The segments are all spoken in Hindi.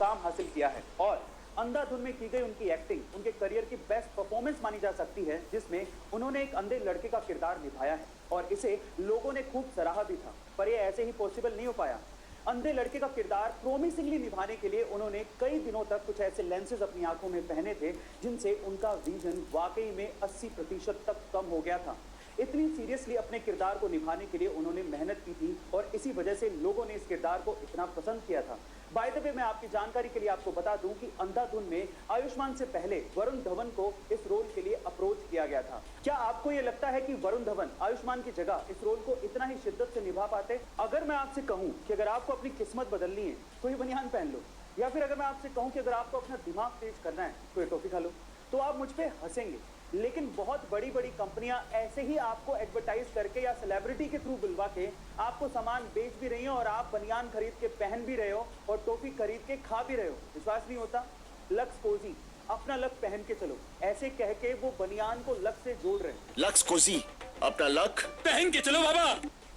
मुकाम हासिल किया है और अंधाधुन में की गई उनकी एक्टिंग उनके करियर की बेस्ट परफॉर्मेंस मानी जा सकती है, जिसमें उन्होंने एक अंधे लड़के का किरदार निभाया है और इसे लोगों ने खूब सराहा भी था। पर यह ऐसे ही पॉसिबल नहीं हो पाया। अंधे लड़के का किरदार प्रोमिसिंगली निभाने के लिए उन्होंने कई दिनों तक कुछ ऐसे लेंसेज अपनी आंखों में पहने थे जिनसे उनका विजन वाकई में 80% तक कम हो गया था। इतनी सीरियसली अपने किरदार को निभाने के लिए उन्होंने मेहनत की थी और इसी वजह से लोगों ने इस किरदार को इतना पसंद किया था। बाय द वे, मैं आपकी जानकारी के लिए आपको बता दूं कि अंधाधुन में आयुष्मान से पहले वरुण धवन को इस रोल के लिए अप्रोच किया गया था। क्या आपको यह लगता है कि वरुण धवन आयुष्मान की जगह इस रोल को इतना ही शिद्दत से निभा पाते? अगर मैं आपसे कहूं कि अगर आपको अपनी किस्मत बदलनी है तो ये बनियान पहन लो, या फिर अगर मैं आपसे कहूं कि अगर आपको अपना दिमाग तेज करना है तो ये टॉफी खा लो, तो आप मुझ पे हंसेंगे। लेकिन बहुत बड़ी बड़ी कंपनियां ऐसे ही आपको एडवर्टाइज करके या सेलिब्रिटी के थ्रू बुलवा के आपको सामान बेच भी रही हो और आप बनियान खरीद के पहन भी रहे हो और टॉफी खरीद के खा भी रहे हो। विश्वास नहीं होता? लक्स कोजी, अपना लक पहन के चलो, ऐसे कह के वो बनियान को लक से जोड़ रहे हैं। लक्स कोजी, अपना लक पहन के चलो बाबा।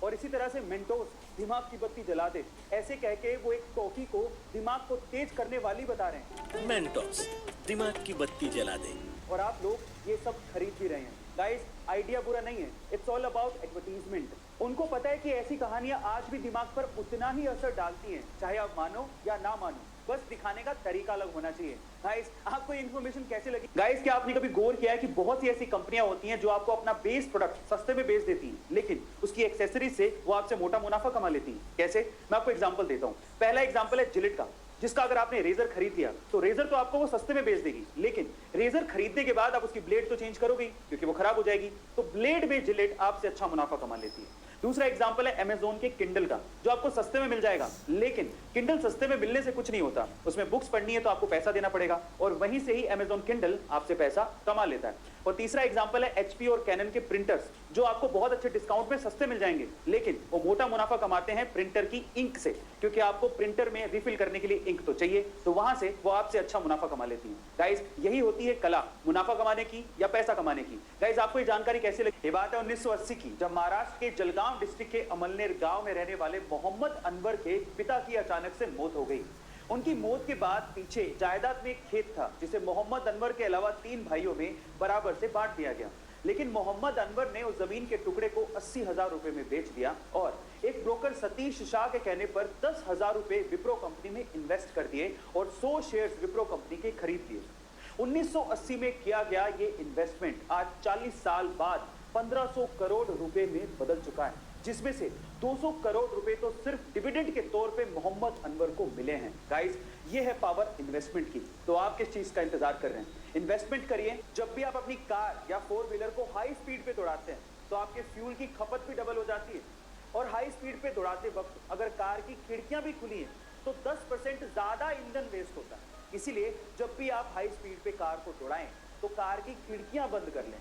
और इसी तरह से मेंटोस, दिमाग की बत्ती जला दे, ऐसे कह के वो एक टॉफी को दिमाग को तेज करने वाली बता रहे हैं। मेंटोस, दिमाग की बत्ती जला दे। और आप लोग ये सब खरीद भी रहे हैं। गाइस, आइडिया बुरा नहीं है, इट्स ऑल अबाउट एडवर्टीजमेंट। उनको पता है कि ऐसी कहानियां आज भी दिमाग पर उतना ही असर डालती हैं, चाहे आप मानो या ना मानो, बस दिखाने का तरीका अलग होना चाहिए। गाइस, आपको ये इन्फॉर्मेशन कैसे लगी? गाइस, क्या आपने कभी गौर किया है कि बहुत सी ऐसी कंपनियां होती हैं जो आपको अपना बेस प्रोडक्ट सस्ते में बेच देती हैं, लेकिन उसकी एक्सेसरीज से वो आपसे मोटा मुनाफा कमा लेती हैं। कैसे? मैं आपको एग्जांपल देता हूं। पहला एग्जांपल है जिलेट का, जिसका अगर आपने रेजर खरीद लिया तो रेजर तो आपको वो सस्ते में बेच देगी, लेकिन रेजर खरीदने के बाद आप उसकी ब्लेड तो चेंज करोगे क्योंकि वो खराब हो जाएगी, तो ब्लेड में जिलेट आपसे अच्छा मुनाफा कमा लेती है। दूसरा एग्जांपल है अमेज़न के किंडल का, जो आपको सस्ते में मिल जाएगा, लेकिन किंडल सस्ते में मिलने से कुछ नहीं होता, उसमें बुक्स पढ़नी है तो आपको पैसा देना पड़ेगा और वहीं से ही अमेज़न किंडल आपसे पैसा कमा लेता है। और तीसरा एग्जांपल है एचपी और कैनन के प्रिंटर्स, जो आपको बहुत अच्छे डिस्काउंट में सस्ते मिल जाएंगे, लेकिन वो मोटा मुनाफा कमाते हैं प्रिंटर की इंक से, क्योंकि आपको प्रिंटर में रिफिल करने के लिए इंक तो चाहिए, तो वहां से वो आपसे अच्छा मुनाफा कमा लेती है। गाइस, यही होती है कला, मुनाफा कमाने की या पैसा कमाने की। गाइस, आपको ये जानकारी कैसे लगी? ये बात है 1980 की, जब महाराष्ट्र के जलगांव डिस्ट्रिक्ट के अमलनेर गांव में रहने वाले मोहम्मद अनवर के पिता की अचानक से मौत हो गई। उनकी मौत के बाद पीछे जायदाद में एक खेत था जिसे मोहम्मद अनवर के अलावा 3 भाइयों में बराबर से बांट दिया गया, लेकिन मोहम्मद अनवर ने उस जमीन के टुकड़े को 80,000 रुपए में बेच दिया और एक ब्रोकर सतीश शाह के कहने पर 10,000 रुपए विप्रो कंपनी में इन्वेस्ट कर दिए और 100 शेयर्स विप्रो कंपनी के खरीद लिए। 1980 में किया गया ये इन्वेस्टमेंट आज 40 साल बाद 1500 करोड़ रुपए में बदल चुका है, जिसमें से 200 करोड़ रुपए तो सिर्फ डिविडेंड के तौर पे मोहम्मद अनवर को मिले हैं। गाइस, ये है पावर इन्वेस्टमेंट की। तो आप किस चीज का इंतजार कर रहे हैं? इन्वेस्टमेंट करिए। जब भी आप अपनी कार या 4 व्हीलर को हाई स्पीड पे दौड़ाते हैं तो आपके फ्यूल की खपत भी डबल हो जाती है, और हाई स्पीड पे दौड़ाते वक्त अगर कार की खिड़कियां भी खुली हैं तो 10% ज्यादा ईंधन वेस्ट होता है। इसीलिए जब भी आप हाई स्पीड पे कार को दौड़ाएं तो कार की खिड़कियां बंद कर लें।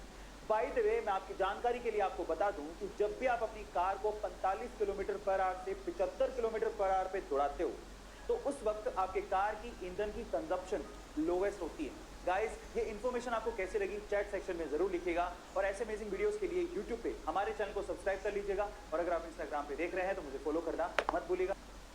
बाय द वे, मैं आपकी जानकारी के लिए आपको बता दूं कि जब भी आप अपनी कार को 45 किलोमीटर पर आवर से 75 किलोमीटर पर आवर पे दौड़ाते हो तो उस वक्त आपके कार की ईंधन की कंजप्शन लोवेस्ट होती है। गाइस, ये इन्फॉर्मेशन आपको कैसे लगी चैट सेक्शन में जरूर लिखिएगा, और ऐसे अमेजिंग वीडियोस के लिए यूट्यूब पे हमारे चैनल को सब्सक्राइब कर लीजिएगा, और अगर आप इंस्टाग्राम पे देख रहे हैं तो मुझे फॉलो करना मत भूलिएगा।